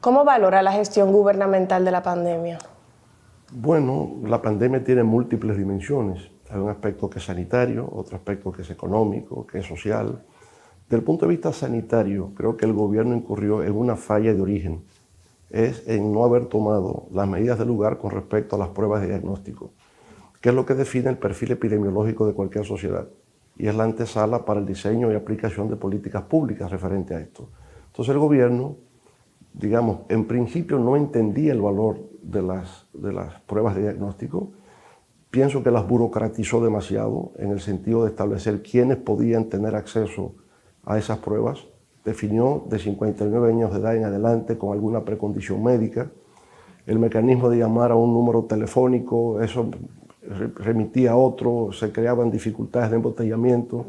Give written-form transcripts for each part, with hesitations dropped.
¿Cómo valora la gestión gubernamental de la pandemia? Bueno, la pandemia tiene múltiples dimensiones. Hay un aspecto que es sanitario, otro aspecto que es económico, que es social. Desde el punto de vista sanitario, creo que el gobierno incurrió en una falla de origen. Es en no haber tomado las medidas del lugar con respecto a las pruebas de diagnóstico, que es lo que define el perfil epidemiológico de cualquier sociedad. Y es la antesala para el diseño y aplicación de políticas públicas referente a esto. Entonces el gobierno, digamos, en principio no entendía el valor de las pruebas de diagnóstico. Pienso que las burocratizó demasiado en el sentido de establecer quiénes podían tener acceso a esas pruebas. Definió de 59 años de edad en adelante con alguna precondición médica. El mecanismo de llamar a un número telefónico, eso remitía a otro, se creaban dificultades de embotellamiento.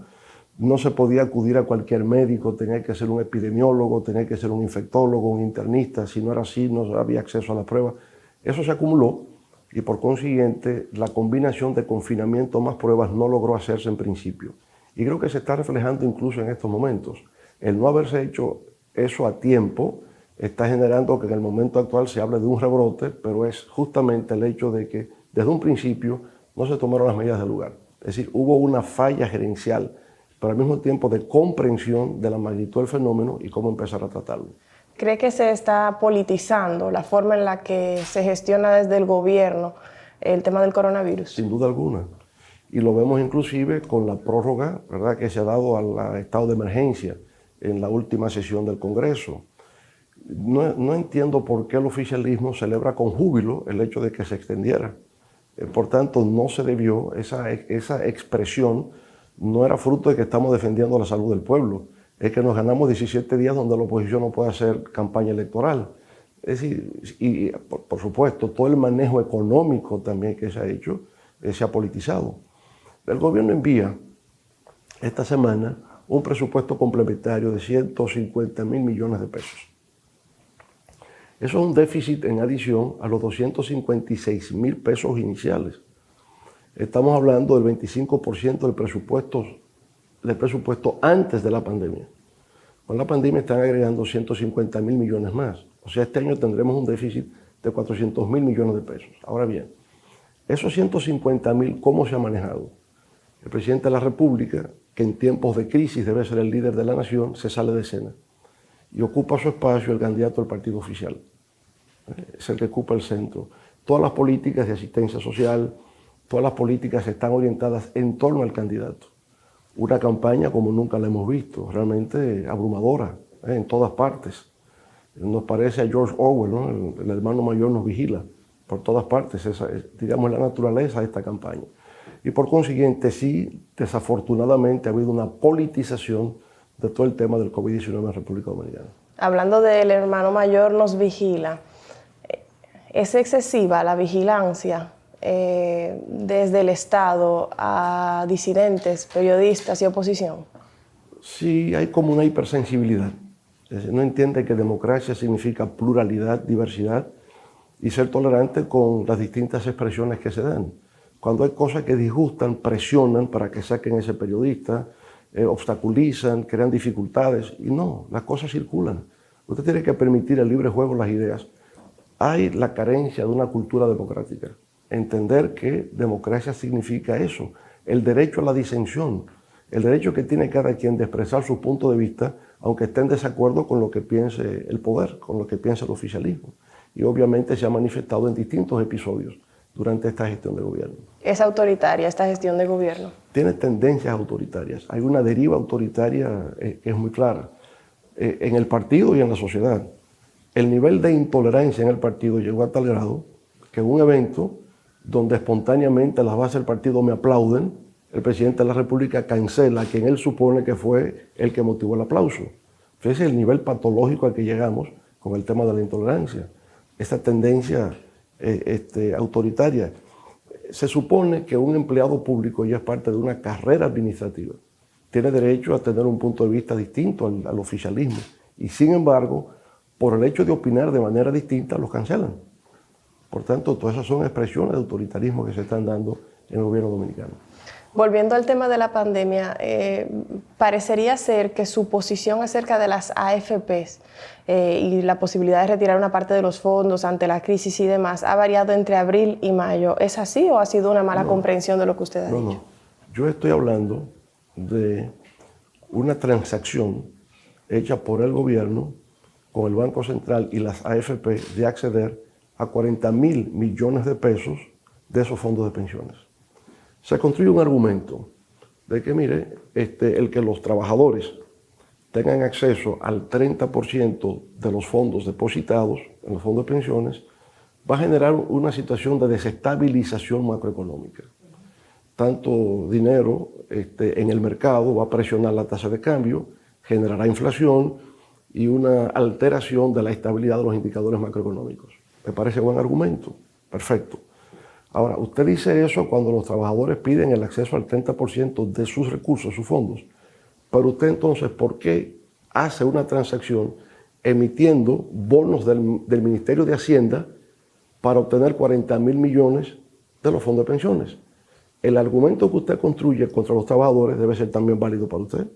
No se podía acudir a cualquier médico, tenía que ser un epidemiólogo, tenía que ser un infectólogo, un internista. Si no era así, no había acceso a las pruebas. Eso se acumuló y por consiguiente la combinación de confinamiento más pruebas no logró hacerse en principio. Y creo que se está reflejando incluso en estos momentos. El no haberse hecho eso a tiempo está generando que en el momento actual se hable de un rebrote, pero es justamente el hecho de que desde un principio no se tomaron las medidas del lugar. Es decir, hubo una falla gerencial, pero al mismo tiempo de comprensión de la magnitud del fenómeno y cómo empezar a tratarlo. ¿Cree que se está politizando la forma en la que se gestiona desde el gobierno el tema del coronavirus? Sin duda alguna. Y lo vemos inclusive con la prórroga, ¿verdad?, que se ha dado al estado de emergencia en la última sesión del Congreso. No entiendo por qué el oficialismo celebra con júbilo el hecho de que se extendiera. Por tanto, no se debió, esa expresión no era fruto de que estamos defendiendo la salud del pueblo, es que nos ganamos 17 días donde la oposición no puede hacer campaña electoral. Es decir, y por supuesto, todo el manejo económico también que se ha hecho, se ha politizado. El gobierno envía esta semana un presupuesto complementario de 150.000 millones de pesos. Eso es un déficit en adición a los 256.000 pesos iniciales. Estamos hablando del 25% del presupuesto antes de la pandemia. Con la pandemia están agregando 150.000 millones más. O sea, este año tendremos un déficit de 400.000 millones de pesos. Ahora bien, esos 150.000, ¿cómo se ha manejado? El presidente de la República, que en tiempos de crisis debe ser el líder de la nación, se sale de escena y ocupa su espacio el candidato del partido oficial. Es el que ocupa el centro. Todas las políticas de asistencia social, todas las políticas están orientadas en torno al candidato. Una campaña como nunca la hemos visto, realmente abrumadora, en todas partes. Nos parece a George Orwell, ¿no? El hermano mayor nos vigila por todas partes. Esa es, digamos, la naturaleza de esta campaña. Y por consiguiente, sí, desafortunadamente ha habido una politización de todo el tema del COVID-19 en la República Dominicana. Hablando del hermano mayor nos vigila, ¿es excesiva la vigilancia desde el Estado a disidentes, periodistas y oposición? Sí, hay como una hipersensibilidad. No entiende que democracia significa pluralidad, diversidad y ser tolerante con las distintas expresiones que se dan. Cuando hay cosas que disgustan, presionan para que saquen ese periodista, obstaculizan, crean dificultades y no, las cosas circulan. Usted tiene que permitir el libre juego de las ideas. Hay la carencia de una cultura democrática. Entender que democracia significa eso, el derecho a la disensión, el derecho que tiene cada quien de expresar su punto de vista, aunque esté en desacuerdo con lo que piense el poder, con lo que piensa el oficialismo. Y obviamente se ha manifestado en distintos episodios durante esta gestión de gobierno. ¿Es autoritaria esta gestión de gobierno? Tiene tendencias autoritarias. Hay una deriva autoritaria que es muy clara en el partido y en la sociedad. El nivel de intolerancia en el partido llegó a tal grado que en un evento donde espontáneamente las bases del partido me aplauden, el presidente de la República cancela a quien él supone que fue el que motivó el aplauso. Ese es el nivel patológico al que llegamos con el tema de la intolerancia. Esta tendencia autoritaria. Se supone que un empleado público ya es parte de una carrera administrativa. Tiene derecho a tener un punto de vista distinto al oficialismo. Y sin embargo, por el hecho de opinar de manera distinta, los cancelan. Por tanto, todas esas son expresiones de autoritarismo que se están dando en el gobierno dominicano. Volviendo al tema de la pandemia, Parecería ser que su posición acerca de las AFPs y la posibilidad de retirar una parte de los fondos ante la crisis y demás ha variado entre abril y mayo. ¿Es así o ha sido una mala comprensión de lo que usted ha dicho? No. Yo estoy hablando de una transacción hecha por el gobierno con el Banco Central y las AFP de acceder a 40.000 millones de pesos de esos fondos de pensiones. Se construye un argumento de que, mire, el que los trabajadores tengan acceso al 30% de los fondos depositados en los fondos de pensiones va a generar una situación de desestabilización macroeconómica. Tanto dinero en el mercado va a presionar la tasa de cambio, generará inflación y una alteración de la estabilidad de los indicadores macroeconómicos. Me parece buen argumento, perfecto. Ahora, usted dice eso cuando los trabajadores piden el acceso al 30% de sus recursos, sus fondos. Pero usted entonces, ¿por qué hace una transacción emitiendo bonos del Ministerio de Hacienda para obtener 40.000 millones de los fondos de pensiones? El argumento que usted construye contra los trabajadores debe ser también válido para usted.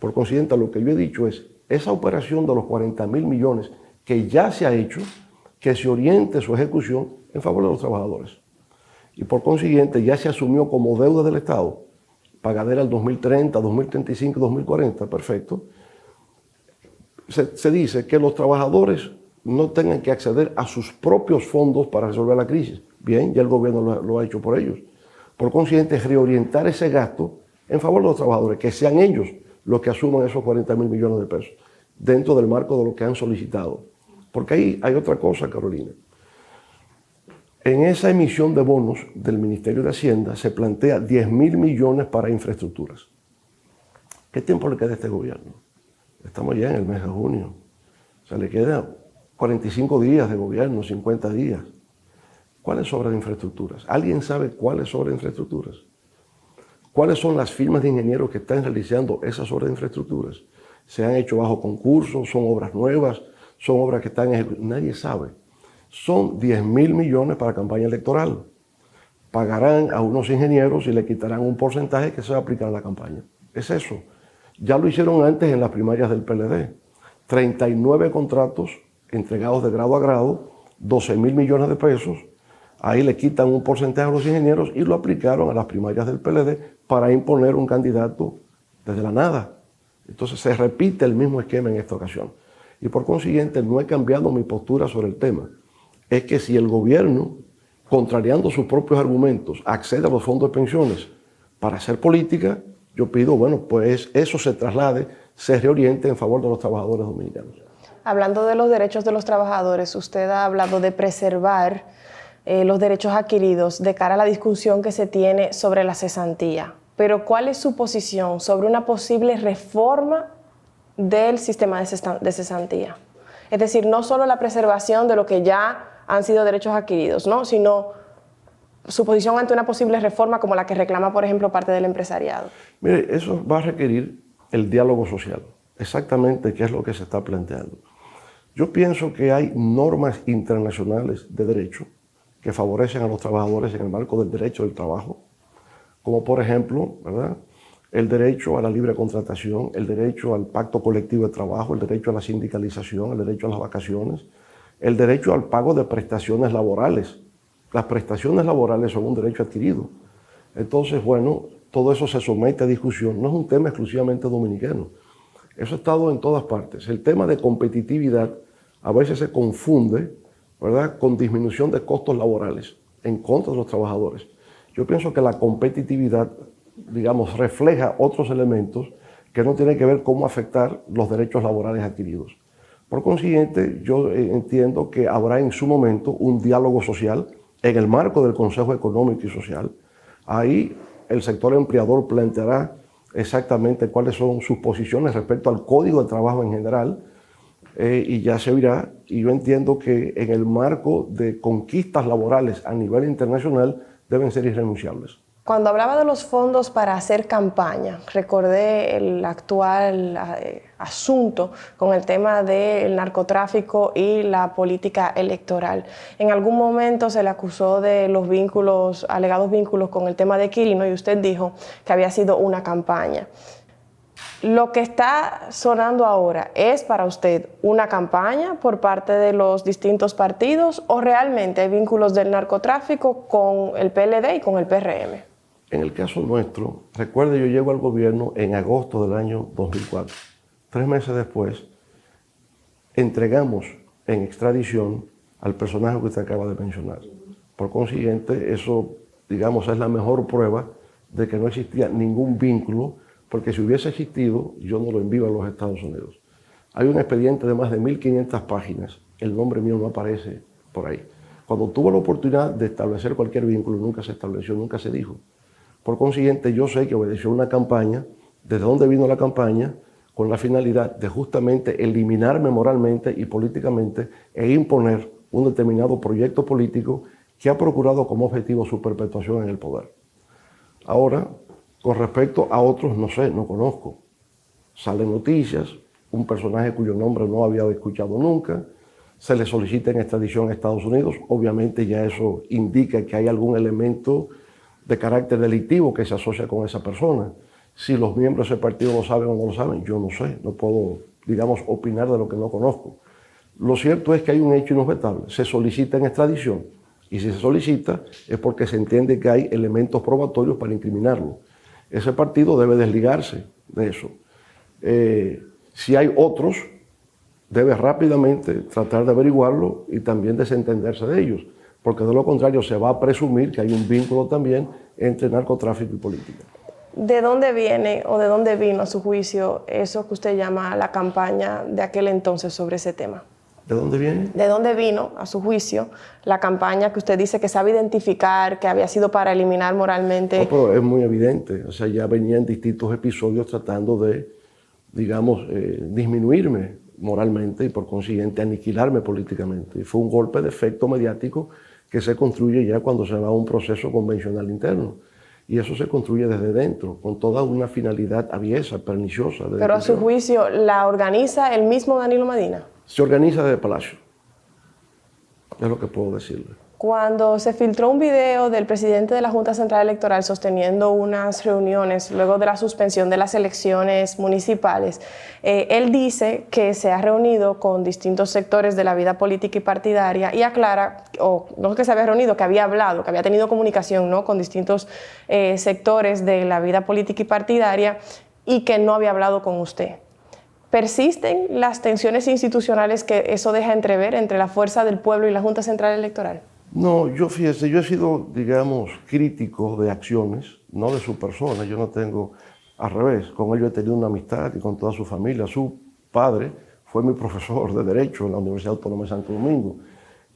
Por consiguiente, lo que yo he dicho es, esa operación de los 40.000 millones que ya se ha hecho, que se oriente su ejecución en favor de los trabajadores. Y por consiguiente ya se asumió como deuda del Estado, pagadera al 2030, 2035, 2040, perfecto. Se dice que los trabajadores no tengan que acceder a sus propios fondos para resolver la crisis. Bien, ya el gobierno lo ha hecho por ellos. Por consiguiente, reorientar ese gasto en favor de los trabajadores, que sean ellos los que asuman esos 40.000 millones de pesos, dentro del marco de lo que han solicitado. Porque ahí hay otra cosa, Carolina. En esa emisión de bonos del Ministerio de Hacienda se plantea 10.000 millones para infraestructuras. ¿Qué tiempo le queda a este gobierno? Estamos ya en el mes de junio. O sea, le quedan 45 días de gobierno, 50 días. ¿Cuáles obras de infraestructuras? ¿Alguien sabe cuáles obras de infraestructuras? ¿Cuáles son las firmas de ingenieros que están realizando esas obras de infraestructuras? ¿Se han hecho bajo concurso? ¿Son obras nuevas? ¿Son obras que están ejecutadas? Nadie sabe. Son 10.000 millones para campaña electoral. Pagarán a unos ingenieros y le quitarán un porcentaje que se va a aplicar a la campaña. Es eso. Ya lo hicieron antes en las primarias del PLD. 39 contratos entregados de grado a grado, 12.000 millones de pesos. Ahí le quitan un porcentaje a los ingenieros y lo aplicaron a las primarias del PLD para imponer un candidato desde la nada. Entonces se repite el mismo esquema en esta ocasión. Y por consiguiente no he cambiado mi postura sobre el tema. Es que si el gobierno, contrariando sus propios argumentos, accede a los fondos de pensiones para hacer política, yo pido, bueno, pues eso se traslade, se reoriente en favor de los trabajadores dominicanos. Hablando de los derechos de los trabajadores, usted ha hablado de preservar los derechos adquiridos de cara a la discusión que se tiene sobre la cesantía. Pero ¿cuál es su posición sobre una posible reforma del sistema de cesantía? Es decir, no solo la preservación de lo que ya han sido derechos adquiridos, ¿no?, sino su posición ante una posible reforma como la que reclama, por ejemplo, parte del empresariado. Mire, eso va a requerir el diálogo social, exactamente qué es lo que se está planteando. Yo pienso que hay normas internacionales de derecho que favorecen a los trabajadores en el marco del derecho del trabajo, como por ejemplo, ¿verdad?, el derecho a la libre contratación, el derecho al pacto colectivo de trabajo, el derecho a la sindicalización, el derecho a las vacaciones, el derecho al pago de prestaciones laborales. Las prestaciones laborales son un derecho adquirido. Entonces, bueno, todo eso se somete a discusión. No es un tema exclusivamente dominicano. Eso ha estado en todas partes. El tema de competitividad a veces se confunde, ¿verdad?, con disminución de costos laborales en contra de los trabajadores. Yo pienso que la competitividad, digamos, refleja otros elementos que no tienen que ver cómo afectar los derechos laborales adquiridos. Por consiguiente, yo entiendo que habrá en su momento un diálogo social en el marco del Consejo Económico y Social. Ahí el sector empleador planteará exactamente cuáles son sus posiciones respecto al Código de Trabajo en general, y ya se verá. Y yo entiendo que en el marco de conquistas laborales a nivel internacional deben ser irrenunciables. Cuando hablaba de los fondos para hacer campaña, recordé el actual asunto con el tema del narcotráfico y la política electoral. En algún momento se le acusó de los vínculos, alegados vínculos con el tema de Quirino, y usted dijo que había sido una campaña. ¿Lo que está sonando ahora es para usted una campaña por parte de los distintos partidos o realmente hay vínculos del narcotráfico con el PLD y con el PRM? En el caso nuestro, recuerde, yo llego al gobierno en agosto del año 2004. 3 meses después, entregamos en extradición al personaje que usted acaba de mencionar. Por consiguiente, eso, digamos, es la mejor prueba de que no existía ningún vínculo, porque si hubiese existido, yo no lo envío a los Estados Unidos. Hay un expediente de más de 1.500 páginas, el nombre mío no aparece por ahí. Cuando tuvo la oportunidad de establecer cualquier vínculo, nunca se estableció, nunca se dijo. Por consiguiente, yo sé que obedeció una campaña, desde dónde vino la campaña, con la finalidad de justamente eliminarme moralmente y políticamente e imponer un determinado proyecto político que ha procurado como objetivo su perpetuación en el poder. Ahora, con respecto a otros, no sé, no conozco. Salen noticias, un personaje cuyo nombre no había escuchado nunca, se le solicita en extradición a Estados Unidos, obviamente ya eso indica que hay algún elemento de carácter delictivo que se asocia con esa persona. Si los miembros de ese partido lo saben o no lo saben, yo no sé, no puedo, digamos, opinar de lo que no conozco. Lo cierto es que hay un hecho inobjetable, se solicita en extradición, y si se solicita es porque se entiende que hay elementos probatorios para incriminarlo. Ese partido debe desligarse de eso. Si hay otros, debe rápidamente tratar de averiguarlo y también desentenderse de ellos, porque de lo contrario se va a presumir que hay un vínculo también entre narcotráfico y política. ¿De dónde viene o de dónde vino a su juicio eso que usted llama la campaña de aquel entonces sobre ese tema? ¿De dónde viene? ¿De dónde vino, a su juicio, la campaña que usted dice que sabe identificar, que había sido para eliminar moralmente? No, pero es muy evidente. O sea, ya venían distintos episodios tratando de, digamos, disminuirme moralmente y por consiguiente aniquilarme políticamente. Y fue un golpe de efecto mediático que se construye ya cuando se va a un proceso convencional interno. Y eso se construye desde dentro, con toda una finalidad aviesa, perniciosa. Pero a su juicio, ¿la organiza el mismo Danilo Medina? Se organiza desde Palacio. Es lo que puedo decirle. Cuando se filtró un video del presidente de la Junta Central Electoral sosteniendo unas reuniones luego de la suspensión de las elecciones municipales, él dice que se ha reunido con distintos sectores de la vida política y partidaria y aclara, o no que se había reunido, que había hablado, que había tenido comunicación, ¿no?, con distintos sectores de la vida política y partidaria y que no había hablado con usted. ¿Persisten las tensiones institucionales que eso deja entrever entre la fuerza del pueblo y la Junta Central Electoral? No, fíjese, yo he sido, digamos, crítico de acciones, no de su persona. Yo no tengo, al revés, con él yo he tenido una amistad y con toda su familia. Su padre fue mi profesor de Derecho en la Universidad Autónoma de Santo Domingo.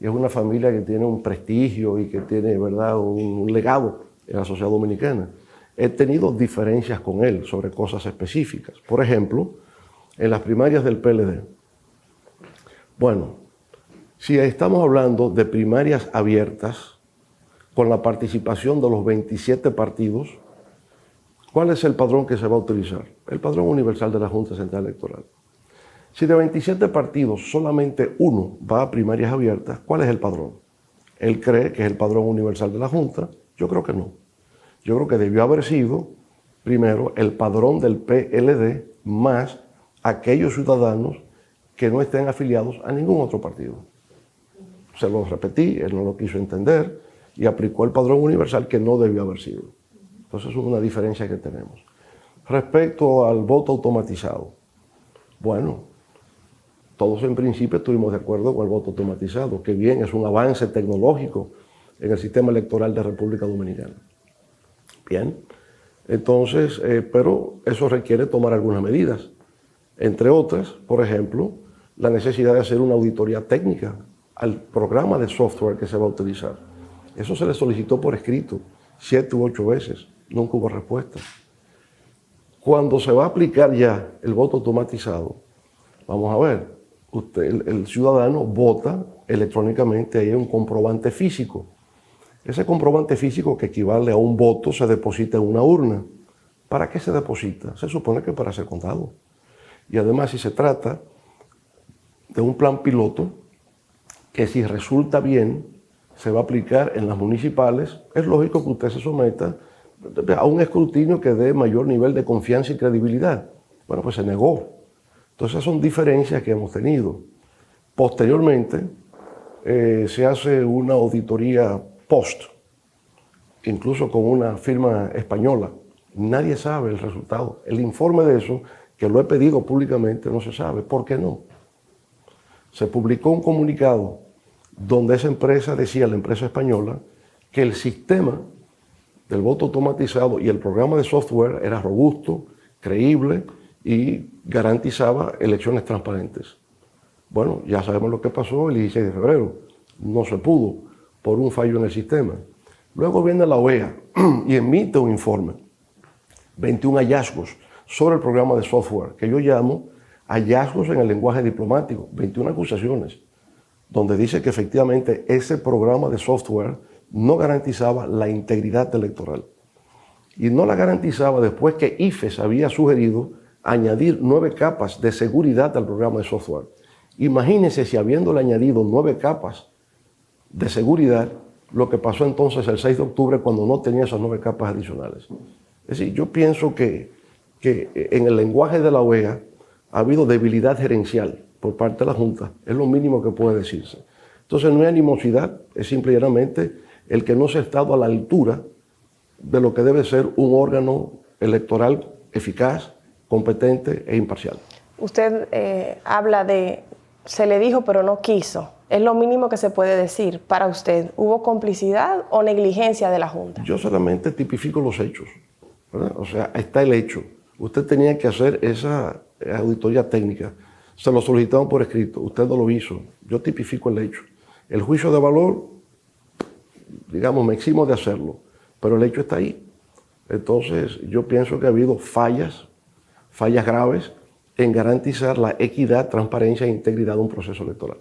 Y es una familia que tiene un prestigio y que tiene, ¿verdad?, un legado en la sociedad dominicana. He tenido diferencias con él sobre cosas específicas. Por ejemplo, en las primarias del PLD. Bueno, si estamos hablando de primarias abiertas, con la participación de los 27 partidos, ¿cuál es el padrón que se va a utilizar? El padrón universal de la Junta Central Electoral. Si de 27 partidos solamente uno va a primarias abiertas, ¿cuál es el padrón? Él cree que es el padrón universal de la Junta. Yo creo que no. Yo creo que debió haber sido, primero, el padrón del PLD más aquellos ciudadanos que no estén afiliados a ningún otro partido. Se lo repetí, él no lo quiso entender y aplicó el padrón universal que no debió haber sido. Entonces es una diferencia que tenemos. Respecto al voto automatizado, bueno, todos en principio estuvimos de acuerdo con el voto automatizado, que bien es un avance tecnológico en el sistema electoral de República Dominicana. Bien, entonces, pero eso requiere tomar algunas medidas. Entre otras, por ejemplo, la necesidad de hacer una auditoría técnica al programa de software que se va a utilizar. Eso se le solicitó por escrito 7 u 8 veces, nunca hubo respuesta. Cuando se va a aplicar ya el voto automatizado, vamos a ver, el ciudadano vota electrónicamente, hay un comprobante físico. Ese comprobante físico, que equivale a un voto, se deposita en una urna. ¿Para qué se deposita? Se supone que para ser contado. Y además, si se trata de un plan piloto, que si resulta bien, se va a aplicar en las municipales, es lógico que usted se someta a un escrutinio que dé mayor nivel de confianza y credibilidad. Bueno, pues se negó. Entonces esas son diferencias que hemos tenido. Posteriormente se hace una auditoría post, incluso con una firma española. Nadie sabe el resultado. El informe de eso, que lo he pedido públicamente, no se sabe. ¿Por qué no? Se publicó un comunicado donde esa empresa decía, la empresa española, que el sistema del voto automatizado y el programa de software era robusto, creíble y garantizaba elecciones transparentes. Bueno, ya sabemos lo que pasó el 16 de febrero. No se pudo por un fallo en el sistema. Luego viene la OEA y emite un informe, 21 hallazgos sobre el programa de software, que yo llamo hallazgos en el lenguaje diplomático, 21 acusaciones, donde dice que efectivamente ese programa de software no garantizaba la integridad electoral. Y no la garantizaba después que IFES había sugerido añadir 9 capas de seguridad al programa de software. Imagínense si habiéndole añadido 9 capas de seguridad, lo que pasó entonces el 6 de octubre cuando no tenía esas 9 capas adicionales. Es decir, yo pienso que en el lenguaje de la OEA ha habido debilidad gerencial por parte de la Junta, es lo mínimo que puede decirse. Entonces no hay animosidad, es simple y llanamente el que no se ha estado a la altura de lo que debe ser un órgano electoral eficaz, competente e imparcial. Usted habla de, se le dijo pero no quiso. Es lo mínimo que se puede decir. Para usted, ¿hubo complicidad o negligencia de la Junta? Yo solamente tipifico los hechos, ¿verdad? O sea, está el hecho. Usted tenía que hacer esa auditoría técnica. Se lo solicitaron por escrito. Usted no lo hizo. Yo tipifico el hecho. El juicio de valor, digamos, me eximo de hacerlo, pero el hecho está ahí. Entonces, yo pienso que ha habido fallas graves en garantizar la equidad, transparencia e integridad de un proceso electoral.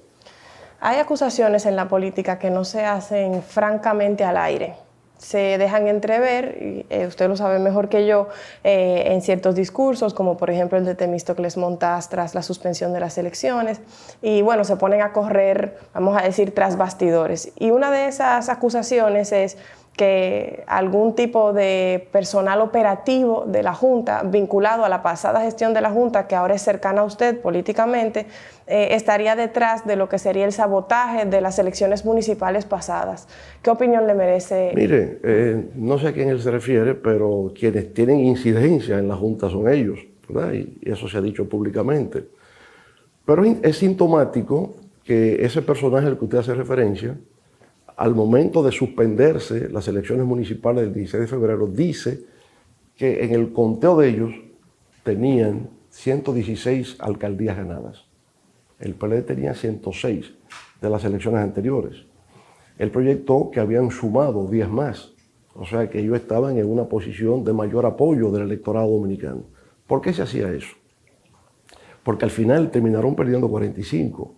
Hay acusaciones en la política que no se hacen francamente al aire. Se dejan entrever, y usted lo sabe mejor que yo, en ciertos discursos, como por ejemplo el de Temístocles Montaz tras la suspensión de las elecciones, y bueno, se ponen a correr, vamos a decir, tras bastidores. Y una de esas acusaciones es que algún tipo de personal operativo de la Junta, vinculado a la pasada gestión de la Junta, que ahora es cercana a usted políticamente, estaría detrás de lo que sería el sabotaje de las elecciones municipales pasadas. ¿Qué opinión le merece? Mire, no sé a quién él se refiere, pero quienes tienen incidencia en la Junta son ellos, ¿verdad? Y eso se ha dicho públicamente. Pero es sintomático que ese personaje al que usted hace referencia, al momento de suspenderse las elecciones municipales del 16 de febrero, dice que en el conteo de ellos tenían 116 alcaldías ganadas. El PLD tenía 106 de las elecciones anteriores. Él proyectó que habían sumado 10 más, o sea que ellos estaban en una posición de mayor apoyo del electorado dominicano. ¿Por qué se hacía eso? Porque al final terminaron perdiendo 45.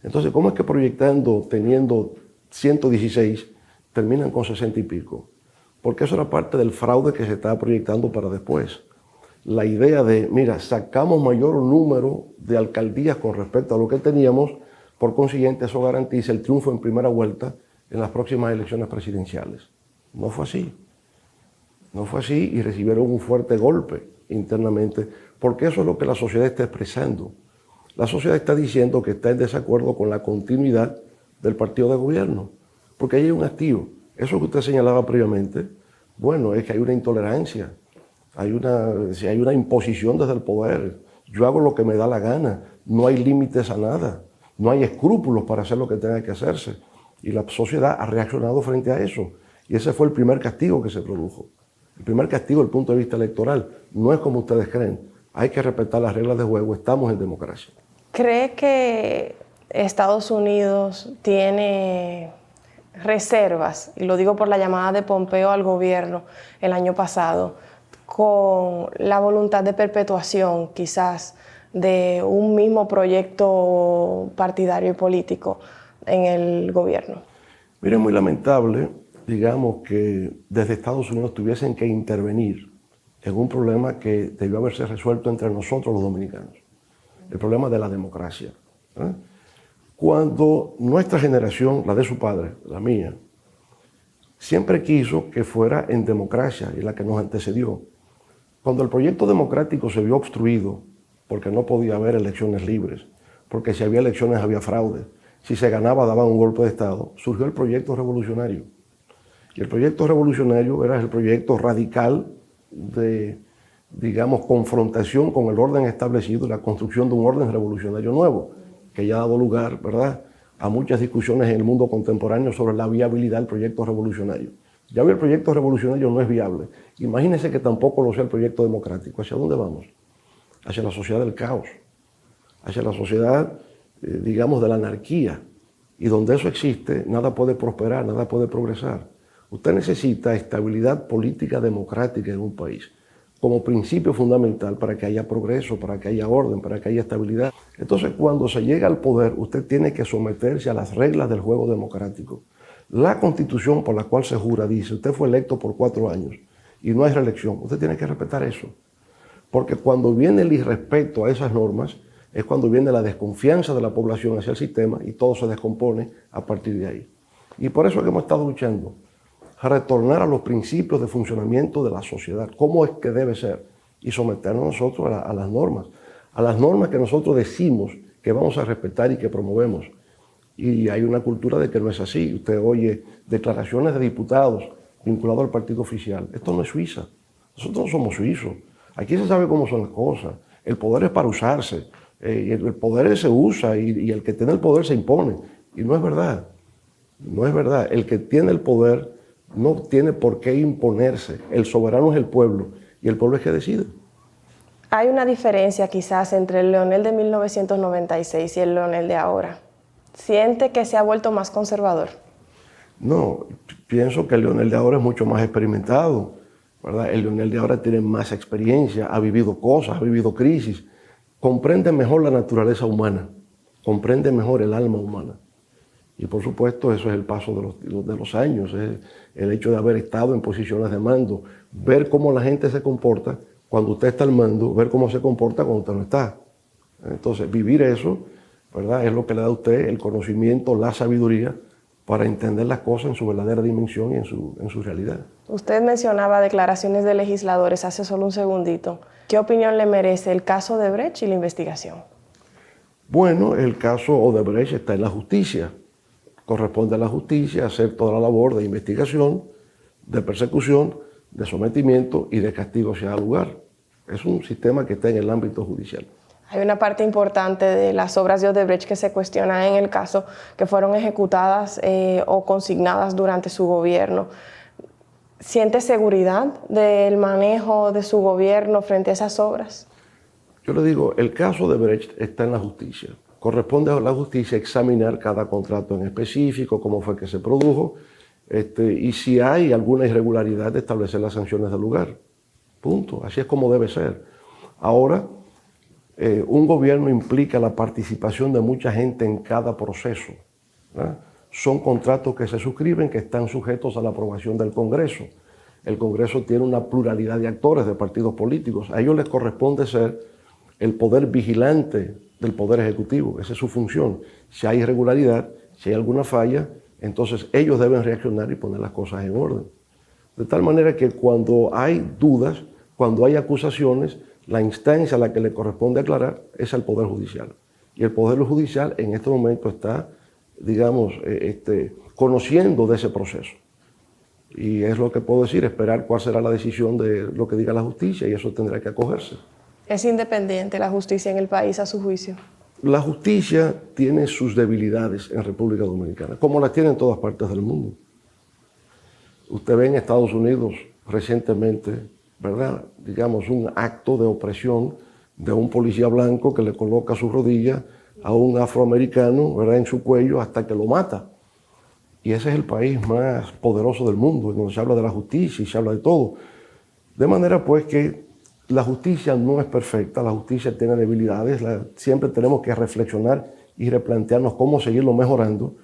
Entonces, ¿cómo es que proyectando, teniendo 116, terminan con 60 y pico? Porque eso era parte del fraude que se estaba proyectando para después. La idea de, mira, sacamos mayor número de alcaldías con respecto a lo que teníamos, por consiguiente eso garantiza el triunfo en primera vuelta en las próximas elecciones presidenciales. No fue así. No fue así y recibieron un fuerte golpe internamente, porque eso es lo que la sociedad está expresando. La sociedad está diciendo que está en desacuerdo con la continuidad del partido de gobierno, porque ahí hay un activo. Eso que usted señalaba previamente, bueno, es que hay una intolerancia, hay una imposición desde el poder. Yo hago lo que me da la gana, no hay límites a nada, no hay escrúpulos para hacer lo que tenga que hacerse. Y la sociedad ha reaccionado frente a eso. Y ese fue el primer castigo que se produjo. El primer castigo desde el punto de vista electoral. No es como ustedes creen. Hay que respetar las reglas de juego. Estamos en democracia. ¿Cree que Estados Unidos tiene reservas, y lo digo por la llamada de Pompeo al gobierno el año pasado, con la voluntad de perpetuación quizás de un mismo proyecto partidario y político en el gobierno? Mire, es muy lamentable, digamos, que desde Estados Unidos tuviesen que intervenir en un problema que debió haberse resuelto entre nosotros los dominicanos, el problema de la democracia. Cuando nuestra generación, la de su padre, la mía, siempre quiso que fuera en democracia y la que nos antecedió, Cuando el proyecto democrático se vio obstruido, porque no podía haber elecciones libres, porque si había elecciones había fraude, si se ganaba daban un golpe de Estado, surgió el proyecto revolucionario. Y el proyecto revolucionario era el proyecto radical de, digamos, confrontación con el orden establecido y la construcción de un orden revolucionario nuevo, que ya ha dado lugar, ¿verdad?, a muchas discusiones en el mundo contemporáneo sobre la viabilidad del proyecto revolucionario. Ya hoy el proyecto revolucionario no es viable. Imagínense que tampoco lo sea el proyecto democrático. ¿Hacia dónde vamos? Hacia la sociedad del caos, hacia la sociedad, digamos, de la anarquía. Y donde eso existe, nada puede prosperar, nada puede progresar. Usted necesita estabilidad política democrática en un país como principio fundamental para que haya progreso, para que haya orden, para que haya estabilidad. Entonces, cuando se llega al poder, usted tiene que someterse a las reglas del juego democrático. La Constitución por la cual se jura dice, usted fue electo por 4 años y no hay reelección. Usted tiene que respetar eso. Porque cuando viene el irrespeto a esas normas, es cuando viene la desconfianza de la población hacia el sistema y todo se descompone a partir de ahí. Y por eso es que hemos estado luchando, a retornar a los principios de funcionamiento de la sociedad, cómo es que debe ser, y someternos nosotros a las normas que nosotros decimos que vamos a respetar y que promovemos. Y hay una cultura de que no es así. Usted oye declaraciones de diputados vinculados al partido oficial. Esto no es Suiza. Nosotros no somos suizos. Aquí se sabe cómo son las cosas. El poder es para usarse. El poder se usa y el que tiene el poder se impone. Y no es verdad. No es verdad. El que tiene el poder no tiene por qué imponerse. El soberano es el pueblo y el pueblo es que decide. Hay una diferencia quizás entre el Leonel de 1996 y el Leonel de ahora. ¿Siente que se ha vuelto más conservador? No, pienso que el Leonel de ahora es mucho más experimentado, ¿verdad? El Leonel de ahora tiene más experiencia, ha vivido cosas, ha vivido crisis, comprende mejor la naturaleza humana, comprende mejor el alma humana. Y por supuesto eso es el paso de los años, es el hecho de haber estado en posiciones de mando, ver cómo la gente se comporta cuando usted está al mando, ver cómo se comporta cuando usted no está. Entonces vivir eso, ¿verdad?, es lo que le da a usted el conocimiento, la sabiduría para entender las cosas en su verdadera dimensión y en su realidad. Usted mencionaba declaraciones de legisladores hace solo un segundito. ¿Qué opinión le merece el caso de Odebrecht y la investigación? Bueno, el caso Odebrecht está en la justicia. Corresponde a la justicia hacer toda la labor de investigación, de persecución, de sometimiento y de castigo si haya lugar. Es un sistema que está en el ámbito judicial. Hay una parte importante de las obras de Odebrecht que se cuestiona en el caso, que fueron ejecutadas o consignadas durante su gobierno. ¿Siente seguridad del manejo de su gobierno frente a esas obras? Yo le digo, el caso de Odebrecht está en la justicia. Corresponde a la justicia examinar cada contrato en específico, cómo fue que se produjo, y si hay alguna irregularidad, establecer las sanciones del lugar. Punto. Así es como debe ser. Ahora, un gobierno implica la participación de mucha gente en cada proceso, ¿verdad? Son contratos que se suscriben, que están sujetos a la aprobación del Congreso. El Congreso tiene una pluralidad de actores, de partidos políticos. A ellos les corresponde ser el poder vigilante del Poder Ejecutivo. Esa es su función. Si hay irregularidad, si hay alguna falla, entonces ellos deben reaccionar y poner las cosas en orden. De tal manera que cuando hay dudas, cuando hay acusaciones, la instancia a la que le corresponde aclarar es al Poder Judicial. Y el Poder Judicial en este momento está, digamos, conociendo de ese proceso. Y es lo que puedo decir, esperar cuál será la decisión de lo que diga la justicia, y eso tendrá que acogerse. ¿Es independiente la justicia en el país a su juicio? La justicia tiene sus debilidades en República Dominicana, como las tiene en todas partes del mundo. Usted ve en Estados Unidos recientemente, ¿verdad?, digamos, un acto de opresión de un policía blanco que le coloca su rodilla a un afroamericano, ¿verdad?, en su cuello hasta que lo mata. Y ese es el país más poderoso del mundo, donde se habla de la justicia y se habla de todo. De manera pues que la justicia no es perfecta, la justicia tiene debilidades, siempre tenemos que reflexionar y replantearnos cómo seguirlo mejorando.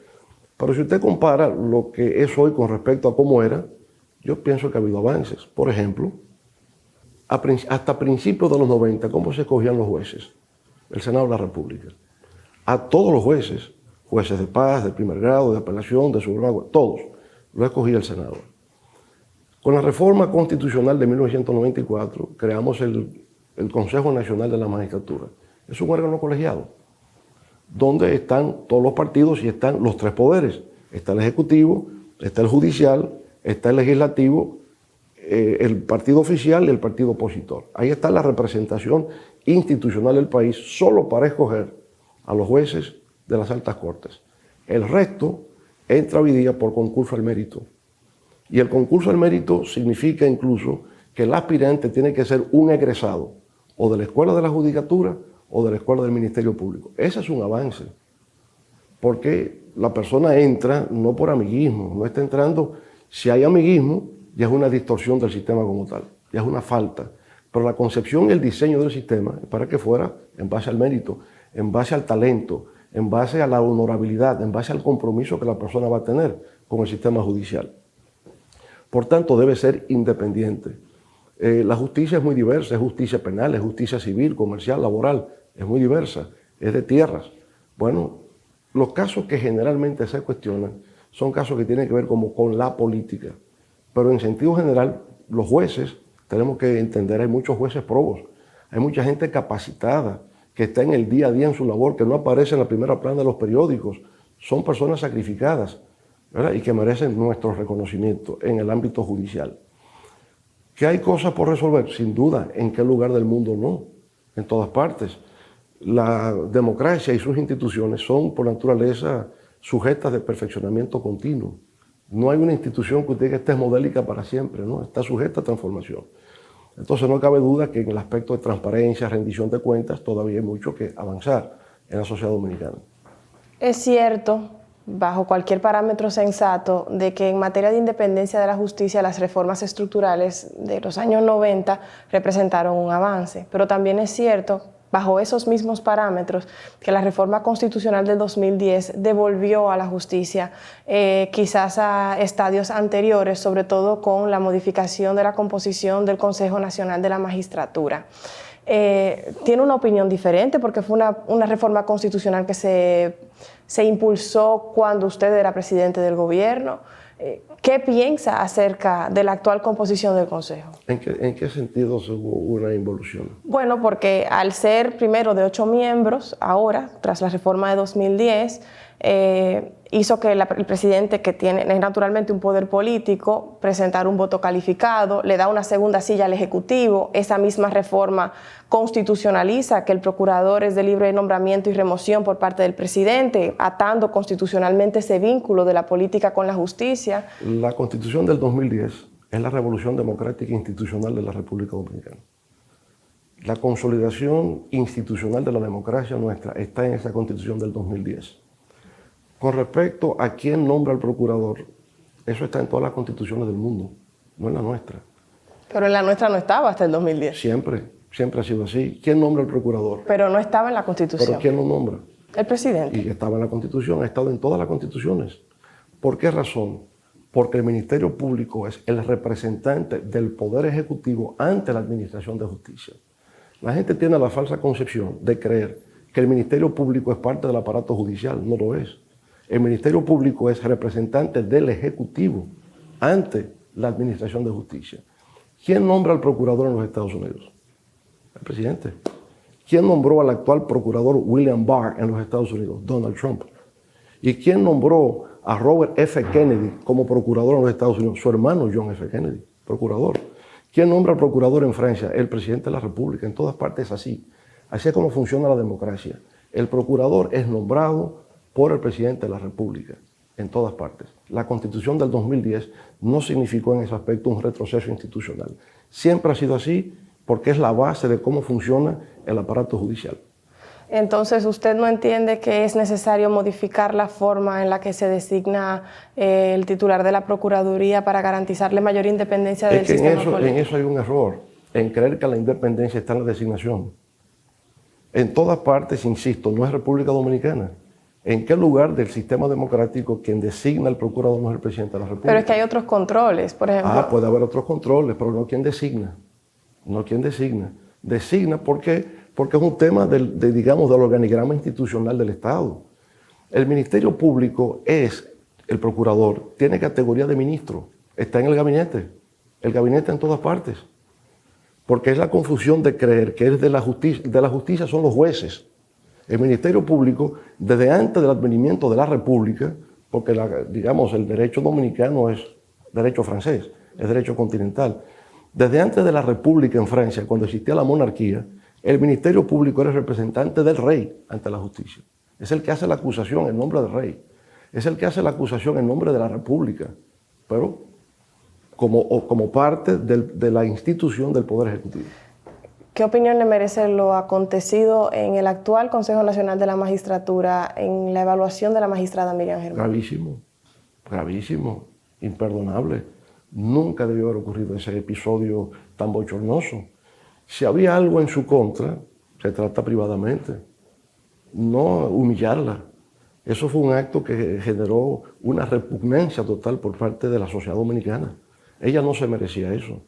Pero si usted compara lo que es hoy con respecto a cómo era, yo pienso que ha habido avances. Por ejemplo, hasta principios de los 90, ¿cómo se escogían los jueces? El Senado de la República. A todos los jueces, jueces de paz, de primer grado, de apelación, de supremo, todos, lo escogía el Senado. Con la reforma constitucional de 1994 creamos el Consejo Nacional de la Magistratura. Es un órgano colegiado, donde están todos los partidos y están los tres poderes. Está el Ejecutivo, está el Judicial, está el Legislativo, el partido oficial y el partido opositor. Ahí está la representación institucional del país solo para escoger a los jueces de las altas cortes. El resto entra hoy día por concurso al mérito. Y el concurso al mérito significa incluso que el aspirante tiene que ser un egresado o de la Escuela de la Judicatura o de la Escuela del Ministerio Público. Ese es un avance, porque la persona entra no por amiguismo, no está entrando, si hay amiguismo, ya es una distorsión del sistema como tal, ya es una falta. Pero la concepción y el diseño del sistema es para que fuera en base al mérito, en base al talento, en base a la honorabilidad, en base al compromiso que la persona va a tener con el sistema judicial. Por tanto, debe ser independiente. La justicia es muy diversa, es justicia penal, es justicia civil, comercial, laboral, es muy diversa, es de tierras. Bueno, los casos que generalmente se cuestionan son casos que tienen que ver como con la política. Pero en sentido general, los jueces, tenemos que entender, hay muchos jueces probos, hay mucha gente capacitada que está en el día a día en su labor, que no aparece en la primera plana de los periódicos, son personas sacrificadas, ¿verdad? Y que merecen nuestro reconocimiento en el ámbito judicial. ¿Que hay cosas por resolver? Sin duda. ¿En qué lugar del mundo no? En todas partes. La democracia y sus instituciones son por naturaleza sujetas de perfeccionamiento continuo. No hay una institución que usted diga esta es modélica para siempre, ¿no? Está sujeta a transformación. Entonces no cabe duda que en el aspecto de transparencia, rendición de cuentas, todavía hay mucho que avanzar en la sociedad dominicana. Es cierto, bajo cualquier parámetro sensato, de que en materia de independencia de la justicia las reformas estructurales de los años 90 representaron un avance, pero también es cierto, bajo esos mismos parámetros, que la reforma constitucional del 2010 devolvió a la justicia quizás a estadios anteriores, sobre todo con la modificación de la composición del Consejo Nacional de la Magistratura. Tiene una opinión diferente porque fue una reforma constitucional que se impulsó cuando usted era presidente del gobierno. ¿Qué piensa acerca de la actual composición del Consejo? ¿En qué sentido hubo una involución? Bueno, porque al ser primero de 8 miembros, ahora, tras la reforma de 2010, hizo que el presidente, que tiene naturalmente un poder político, presentar un voto calificado, le da una segunda silla al Ejecutivo. Esa misma reforma constitucionaliza que el procurador es de libre nombramiento y remoción por parte del presidente, atando constitucionalmente ese vínculo de la política con la justicia. La Constitución del 2010 es la revolución democrática institucional de la República Dominicana. La consolidación institucional de la democracia nuestra está en esa Constitución del 2010. Con respecto a quién nombra al procurador, eso está en todas las constituciones del mundo, no en la nuestra. Pero en la nuestra no estaba hasta el 2010. Siempre ha sido así. ¿Quién nombra al procurador? Pero no estaba en la Constitución. ¿Pero quién lo nombra? El presidente. Y estaba en la Constitución, ha estado en todas las constituciones. ¿Por qué razón? Porque el Ministerio Público es el representante del Poder Ejecutivo ante la Administración de Justicia. La gente tiene la falsa concepción de creer que el Ministerio Público es parte del aparato judicial. No lo es. El Ministerio Público es representante del Ejecutivo ante la Administración de Justicia. ¿Quién nombra al procurador en los Estados Unidos? El presidente. ¿Quién nombró al actual procurador William Barr en los Estados Unidos? Donald Trump. ¿Y quién nombró a Robert F. Kennedy como procurador en los Estados Unidos? Su hermano John F. Kennedy, procurador. ¿Quién nombra al procurador en Francia? El presidente de la República. En todas partes es así. Así es como funciona la democracia. El procurador es nombrado por el presidente de la República, en todas partes. La Constitución del 2010 no significó en ese aspecto un retroceso institucional. Siempre ha sido así porque es la base de cómo funciona el aparato judicial. Entonces, ¿usted no entiende que es necesario modificar la forma en la que se designa el titular de la Procuraduría para garantizarle mayor independencia del sistema político? En eso hay un error, en creer que la independencia está en la designación. En todas partes, insisto, no es República Dominicana. ¿En qué lugar del sistema democrático quien designa al procurador no es el presidente de la República? Pero es que hay otros controles, por ejemplo. Puede haber otros controles, pero no quien designa. No quien designa. Designa porque es un tema digamos, del organigrama institucional del Estado. El Ministerio Público es, el procurador, tiene categoría de ministro, está en el gabinete, el gabinete en todas partes. Porque es la confusión de creer que es de la justicia son los jueces. El Ministerio Público, desde antes del advenimiento de la República, porque digamos el derecho dominicano es derecho francés, es derecho continental. Desde antes de la República en Francia, cuando existía la monarquía, el Ministerio Público era el representante del rey ante la justicia. Es el que hace la acusación en nombre del rey. Es el que hace la acusación en nombre de la República, pero como parte de la institución del Poder Ejecutivo. ¿Qué opinión le merece lo acontecido en el actual Consejo Nacional de la Magistratura en la evaluación de la magistrada Miriam Germán? Gravísimo, gravísimo, imperdonable. Nunca debió haber ocurrido ese episodio tan bochornoso. Si había algo en su contra, se trata privadamente, no humillarla. Eso fue un acto que generó una repugnancia total por parte de la sociedad dominicana. Ella no se merecía eso.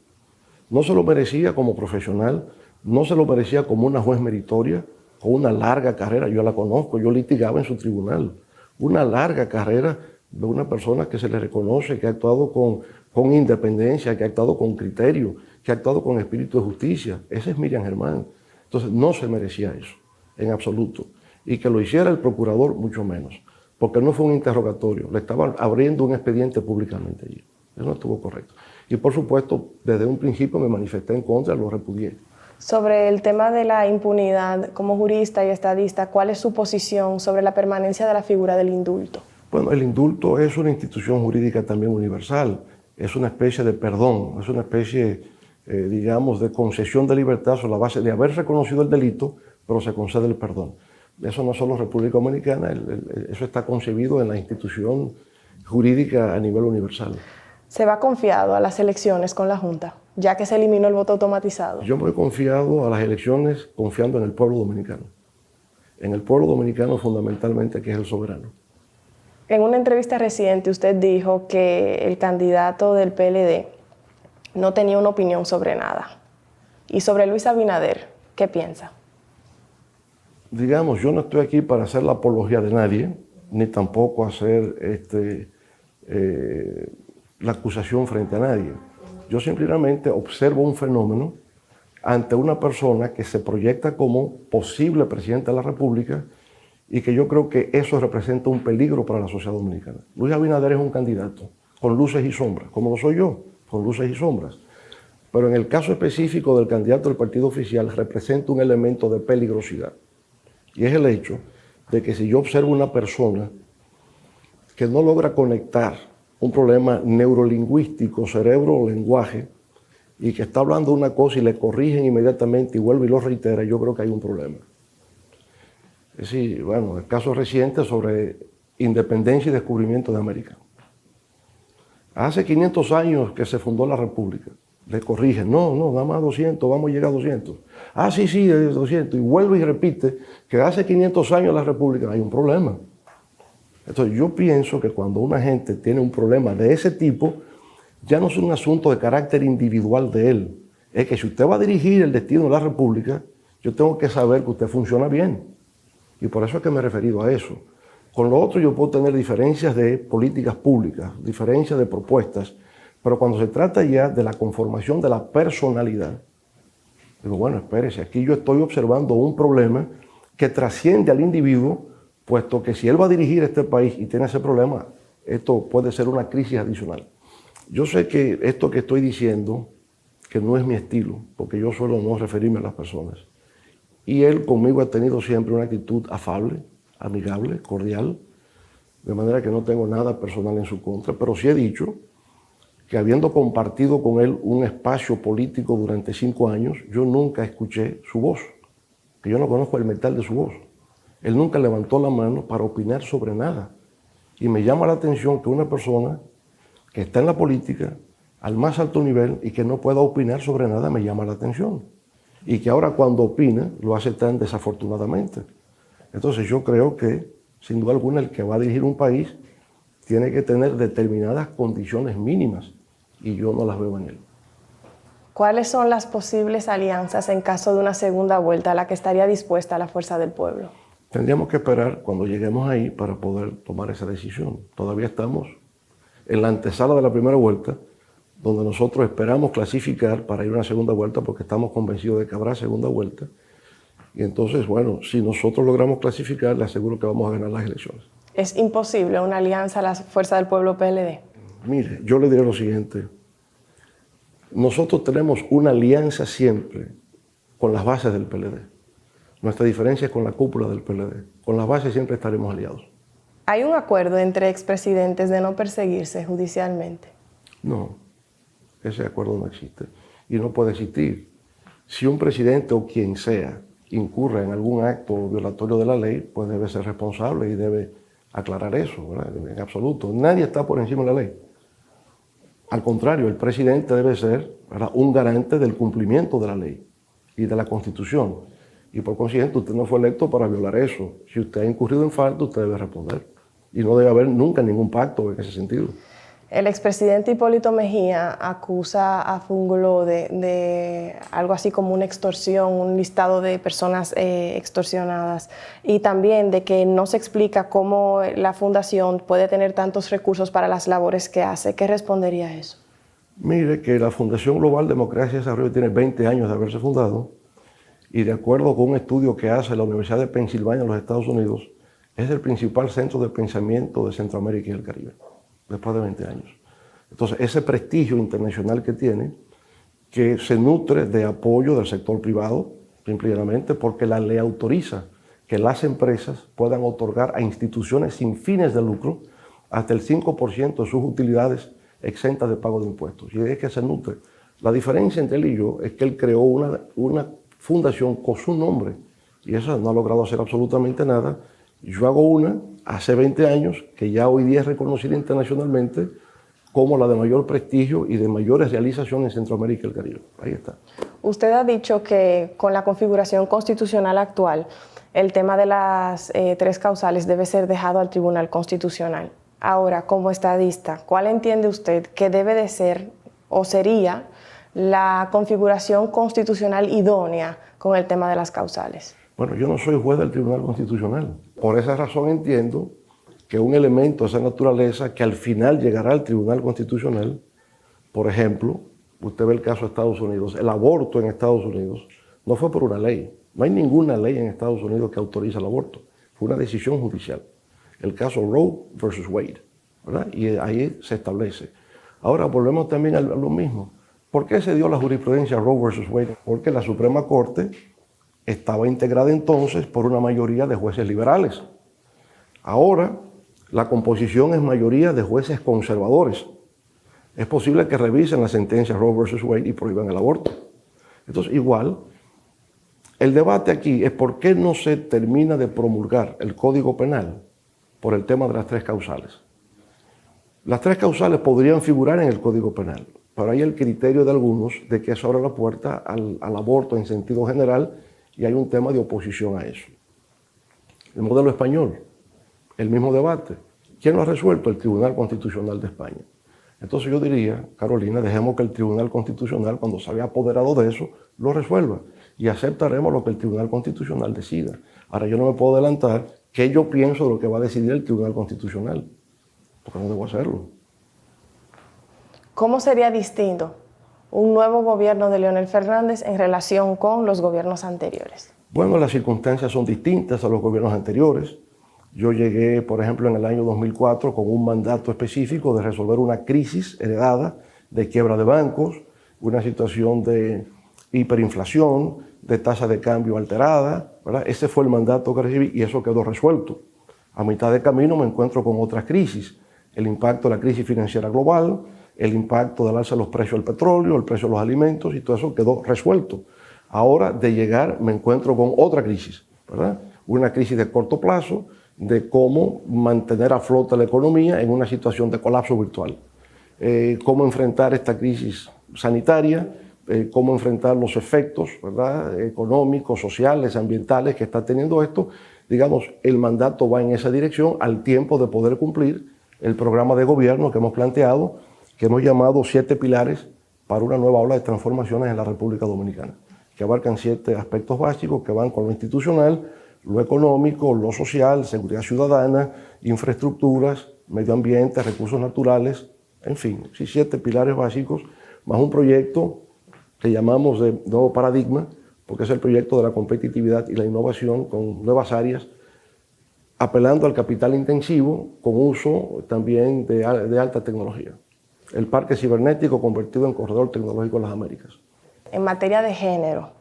No se lo merecía como profesional, no se lo merecía como una juez meritoria, con una larga carrera. Yo la conozco, yo litigaba en su tribunal. Una larga carrera de una persona que se le reconoce, que ha actuado con independencia, que ha actuado con criterio, que ha actuado con espíritu de justicia. Esa es Miriam Germán. Entonces no se merecía eso, en absoluto. Y que lo hiciera el procurador, mucho menos. Porque no fue un interrogatorio, le estaban abriendo un expediente públicamente allí. Eso no estuvo correcto. Y por supuesto, desde un principio me manifesté en contra, lo repudié. Sobre el tema de la impunidad, como jurista y estadista, ¿cuál es su posición sobre la permanencia de la figura del indulto? Bueno, el indulto es una institución jurídica también universal. Es una especie de perdón, es una especie, digamos, de concesión de libertad sobre la base de haber reconocido el delito, pero se concede el perdón. Eso no es solo República Dominicana, eso está concebido en la institución jurídica a nivel universal. ¿Se va confiado a las elecciones con la Junta, ya que se eliminó el voto automatizado? Yo me he confiado a las elecciones confiando en el pueblo dominicano. En el pueblo dominicano fundamentalmente, que es el soberano. En una entrevista reciente usted dijo que el candidato del PLD no tenía una opinión sobre nada. Y sobre Luis Abinader, ¿qué piensa? Digamos, yo no estoy aquí para hacer la apología de nadie, ni tampoco hacer la acusación frente a nadie. Yo simplemente observo un fenómeno ante una persona que se proyecta como posible presidente de la República y que yo creo que eso representa un peligro para la sociedad dominicana. Luis Abinader es un candidato con luces y sombras, como lo soy yo, con luces y sombras. Pero en el caso específico del candidato del partido oficial representa un elemento de peligrosidad. Y es el hecho de que si yo observo una persona que no logra conectar un problema neurolingüístico, cerebro-lenguaje, y que está hablando una cosa y le corrigen inmediatamente y vuelve y lo reitera, yo creo que hay un problema. Es decir, bueno, el caso reciente sobre independencia y descubrimiento de América. Hace 500 años que se fundó la República. Le corrigen, no, nada más 200, vamos a llegar a 200. Ah, sí, 200. Y vuelve y repite que hace 500 años la República hay un problema. Entonces yo pienso que cuando una gente tiene un problema de ese tipo, ya no es un asunto de carácter individual de él. Es que si usted va a dirigir el destino de la República, yo tengo que saber que usted funciona bien. Y por eso es que me he referido a eso. Con lo otro yo puedo tener diferencias de políticas públicas, diferencias de propuestas, pero cuando se trata ya de la conformación de la personalidad, digo, bueno, espérese, aquí yo estoy observando un problema que trasciende al individuo, puesto que si él va a dirigir este país y tiene ese problema, esto puede ser una crisis adicional. Yo sé que esto que estoy diciendo, que no es mi estilo, porque yo suelo no referirme a las personas, y él conmigo ha tenido siempre una actitud afable, amigable, cordial, de manera que no tengo nada personal en su contra, pero sí he dicho que habiendo compartido con él un espacio político durante 5 años, yo nunca escuché su voz, que yo no conozco el metal de su voz. Él nunca levantó la mano para opinar sobre nada. Y me llama la atención que una persona que está en la política al más alto nivel y que no pueda opinar sobre nada me llama la atención. Y que ahora cuando opina lo hace tan desafortunadamente. Entonces yo creo que, sin duda alguna, el que va a dirigir un país tiene que tener determinadas condiciones mínimas y yo no las veo en él. ¿Cuáles son las posibles alianzas en caso de una segunda vuelta a la que estaría dispuesta la Fuerza del Pueblo? Tendríamos que esperar cuando lleguemos ahí para poder tomar esa decisión. Todavía estamos en la antesala de la primera vuelta, donde nosotros esperamos clasificar para ir a una segunda vuelta porque estamos convencidos de que habrá segunda vuelta. Y entonces, bueno, si nosotros logramos clasificar, le aseguro que vamos a ganar las elecciones. ¿Es imposible una alianza a la Fuerza del Pueblo PLD? Mire, yo le diré lo siguiente. Nosotros tenemos una alianza siempre con las bases del PLD. Nuestra diferencia es con la cúpula del PLD. Con las bases siempre estaremos aliados. ¿Hay un acuerdo entre expresidentes de no perseguirse judicialmente? No, ese acuerdo no existe y no puede existir. Si un presidente o quien sea incurre en algún acto violatorio de la ley, pues debe ser responsable y debe aclarar eso, ¿verdad? En absoluto. Nadie está por encima de la ley. Al contrario, el presidente debe ser, ¿verdad?, un garante del cumplimiento de la ley y de la Constitución. Y por consiguiente, usted no fue electo para violar eso. Si usted ha incurrido en falta, usted debe responder. Y no debe haber nunca ningún pacto en ese sentido. El expresidente Hipólito Mejía acusa a Funglo de algo así como una extorsión, un listado de personas extorsionadas, y también de que no se explica cómo la fundación puede tener tantos recursos para las labores que hace. ¿Qué respondería a eso? Mire que la Fundación Global Democracia y Desarrollo tiene 20 años de haberse fundado y de acuerdo con un estudio que hace la Universidad de Pensilvania en los Estados Unidos, es el principal centro de pensamiento de Centroamérica y el Caribe, después de 20 años. Entonces, ese prestigio internacional que tiene, que se nutre de apoyo del sector privado, simplemente porque la ley autoriza que las empresas puedan otorgar a instituciones sin fines de lucro hasta el 5% de sus utilidades exentas de pago de impuestos. Y es que se nutre. La diferencia entre él y yo es que él creó una fundación con su nombre y esa no ha logrado hacer absolutamente nada. Yo hago una hace 20 años que ya hoy día es reconocida internacionalmente como la de mayor prestigio y de mayores realizaciones en Centroamérica y el Caribe. Ahí está. Usted ha dicho que con la configuración constitucional actual, el tema de las 3 causales debe ser dejado al Tribunal Constitucional. Ahora, como estadista, ¿cuál entiende usted que debe de ser o sería la configuración constitucional idónea con el tema de las causales? Bueno, yo no soy juez del Tribunal Constitucional. Por esa razón entiendo que un elemento de esa naturaleza que al final llegará al Tribunal Constitucional, por ejemplo, usted ve el caso de Estados Unidos, el aborto en Estados Unidos no fue por una ley. No hay ninguna ley en Estados Unidos que autorice el aborto. Fue una decisión judicial. El caso Roe versus Wade, ¿verdad? Y ahí se establece. Ahora volvemos también a lo mismo. ¿Por qué se dio la jurisprudencia Roe versus Wade? Porque la Suprema Corte estaba integrada entonces por una mayoría de jueces liberales. Ahora la composición es mayoría de jueces conservadores. Es posible que revisen la sentencia Roe versus Wade y prohíban el aborto. Entonces, igual, el debate aquí es por qué no se termina de promulgar el Código Penal por el tema de las 3 causales. Las 3 causales podrían figurar en el Código Penal, pero hay el criterio de algunos de que eso abre la puerta al aborto en sentido general y hay un tema de oposición a eso. El modelo español, el mismo debate. ¿Quién lo ha resuelto? El Tribunal Constitucional de España. Entonces yo diría, Carolina, dejemos que el Tribunal Constitucional, cuando se haya apoderado de eso, lo resuelva y aceptaremos lo que el Tribunal Constitucional decida. Ahora yo no me puedo adelantar qué yo pienso de lo que va a decidir el Tribunal Constitucional, porque no debo hacerlo. ¿Cómo sería distinto un nuevo gobierno de Leonel Fernández en relación con los gobiernos anteriores? Bueno, las circunstancias son distintas a los gobiernos anteriores. Yo llegué, por ejemplo, en el año 2004 con un mandato específico de resolver una crisis heredada de quiebra de bancos, una situación de hiperinflación, de tasa de cambio alterada, ¿verdad? Ese fue el mandato que recibí y eso quedó resuelto. A mitad de camino me encuentro con otras crisis, el impacto de la crisis financiera global, el impacto del alza de los precios del petróleo, el precio de los alimentos y todo eso quedó resuelto. Ahora de llegar me encuentro con otra crisis, ¿verdad? Una crisis de corto plazo, de cómo mantener a flote la economía en una situación de colapso virtual. Cómo enfrentar esta crisis sanitaria, cómo enfrentar los efectos, ¿verdad?, económicos, sociales, ambientales que está teniendo esto. Digamos, el mandato va en esa dirección al tiempo de poder cumplir el programa de gobierno que hemos planteado, que hemos llamado 7 pilares para una nueva ola de transformaciones en la República Dominicana, que abarcan 7 aspectos básicos que van con lo institucional, lo económico, lo social, seguridad ciudadana, infraestructuras, medio ambiente, recursos naturales, En fin, sí, 7 pilares básicos, más un proyecto que llamamos de nuevo paradigma, porque es el proyecto de la competitividad y la innovación con nuevas áreas, apelando al capital intensivo con uso también de alta tecnología. El parque cibernético convertido en corredor tecnológico de las Américas. En materia de género,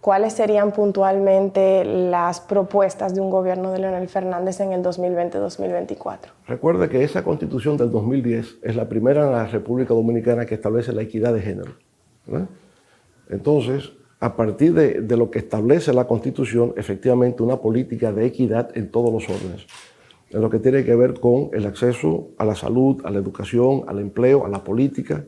¿cuáles serían puntualmente las propuestas de un gobierno de Leonel Fernández en el 2020-2024? Recuerde que esa Constitución del 2010 es la primera en la República Dominicana que establece la equidad de género, ¿verdad? Entonces, a partir de lo que establece la Constitución, efectivamente una política de equidad en todos los órdenes, en lo que tiene que ver con el acceso a la salud, a la educación, al empleo, a la política,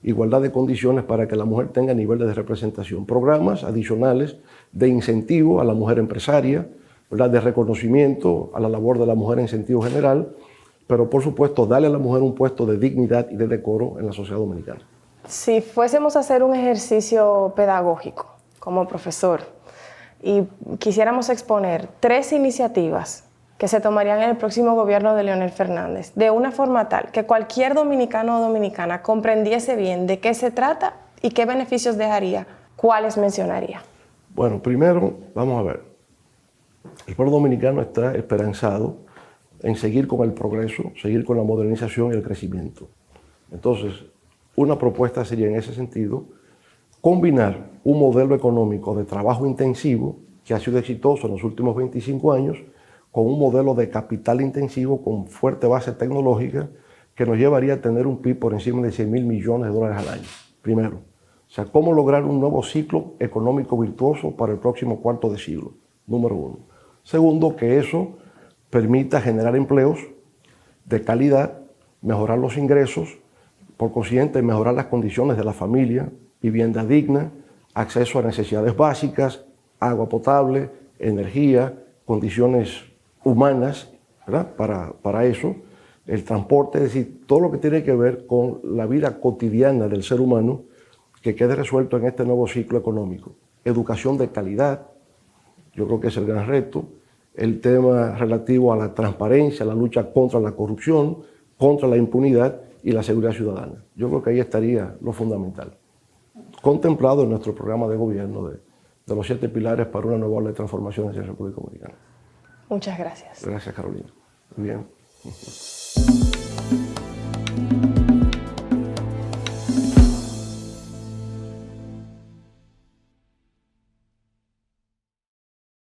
igualdad de condiciones para que la mujer tenga niveles de representación, programas adicionales de incentivo a la mujer empresaria, ¿verdad?, de reconocimiento a la labor de la mujer en sentido general, pero por supuesto darle a la mujer un puesto de dignidad y de decoro en la sociedad dominicana. Si fuésemos a hacer un ejercicio pedagógico como profesor y quisiéramos exponer 3 iniciativas que se tomarían en el próximo gobierno de Leonel Fernández, de una forma tal que cualquier dominicano o dominicana comprendiese bien de qué se trata y qué beneficios dejaría, ¿cuáles mencionaría? Bueno, primero, vamos a ver. El pueblo dominicano está esperanzado en seguir con el progreso, seguir con la modernización y el crecimiento. Entonces, una propuesta sería en ese sentido combinar un modelo económico de trabajo intensivo que ha sido exitoso en los últimos 25 años con un modelo de capital intensivo con fuerte base tecnológica que nos llevaría a tener un PIB por encima de 100 mil millones de dólares al año, primero. O sea, cómo lograr un nuevo ciclo económico virtuoso para el próximo cuarto de siglo, número 1. Segundo, que eso permita generar empleos de calidad, mejorar los ingresos, por consiguiente mejorar las condiciones de la familia, vivienda digna, acceso a necesidades básicas, agua potable, energía, condiciones humanas, ¿verdad?, para eso, el transporte, es decir, todo lo que tiene que ver con la vida cotidiana del ser humano que quede resuelto en este nuevo ciclo económico. Educación de calidad, yo creo que es el gran reto, el tema relativo a la transparencia, la lucha contra la corrupción, contra la impunidad y la seguridad ciudadana. Yo creo que ahí estaría lo fundamental, contemplado en nuestro programa de gobierno de los 7 pilares para una nueva ola de transformaciones en la República Dominicana. Muchas gracias. Gracias, Carolina. Muy bien.